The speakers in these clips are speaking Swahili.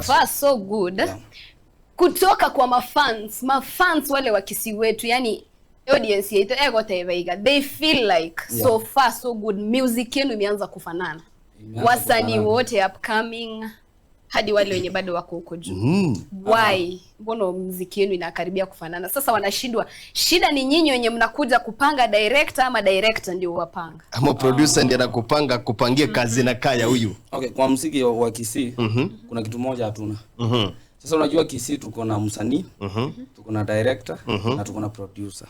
Fast so good. Yeah. Kutoka kwa mafans wale wa Kisii wetu, yani audience yetu egoteveiga, they feel like so far so good. Music yenu imeanza kufanana. Wasanii wote upcoming hadi wale wenye bado wako huko juu. Why? Mbona muziki yenu inakaribia kufanana? Sasa wanashindwa. Shida ni nyinyi wenye mnakuja kupanga director ama director ndio wapanga? Ama producer ndiye anakupanga kupangia kazi na kaya huyu. Okay, kwa muziki wa Kisii kuna kitu moja hatuna. Sasa unajua Kisii tuko na msanii, tuko na director na tuko na producer.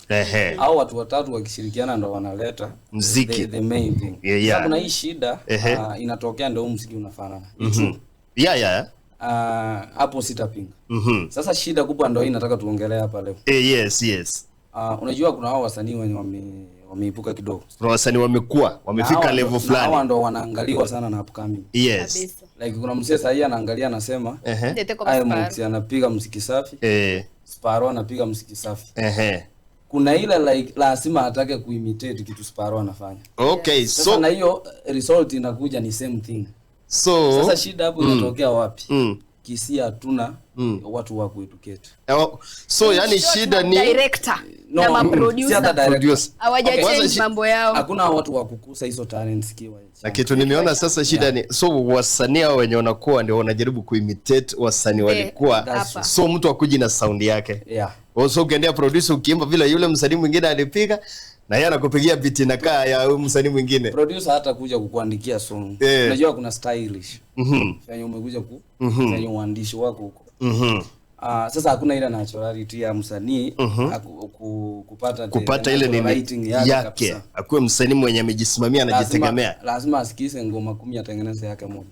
Hao watu watatu wakishirikiana ndio wanaleta muziki, the main thing. Sasa kuna hii shida inatokea ndio muziki unafanana. Hapo sitapinga. Sasa shida kubwa ndio hii nataka tuongelee hapa leo. Yes. Unajua kuna hao wasanii wenye wameipuka kidogo. Kuna wasanii wamefika level fulani. Hao ndio wanaangaliwa sana na upcoming. Yes. Like kuna msee sasa anaangalia anasema Mutsi anapiga muziki safi. Sparrow anapiga muziki safi. Kuna ile like lazima atake kuimitate kitu Sparrow anafanya. Okay, sasa na hiyo result inakuja ni same thing. Sasa shida hapo inatokea wapi? Kisii hatuna watu wa kueducate. So yani shida ni director na ma-producer. Hawajachange mambo yao. Hakuna watu wa kukusa hizo talents kiwa. Na kitu nimeona sasa shida ni so wasanii hao wenye wanakuwa ndio wanajaribu kuimitate wasanii walikuwa. So mtu akuji na sound yake. So ukiendea producer ukiimba vile yule msanii mwingine alipiga na yeye anakupigia beat na kaa ya msanii mwingine. Producer hata kuja kukuandikia song. Unajua kuna stylish. Fanya umekuja fanya uandishi wako huko. Sasa hakuna ile naturality ya msanii kupata ile ni writing yake. Akuwe msanii mwenye amejisimamia anajitegemea. Lazima asikize ngoma 10 atengeneze yake moja.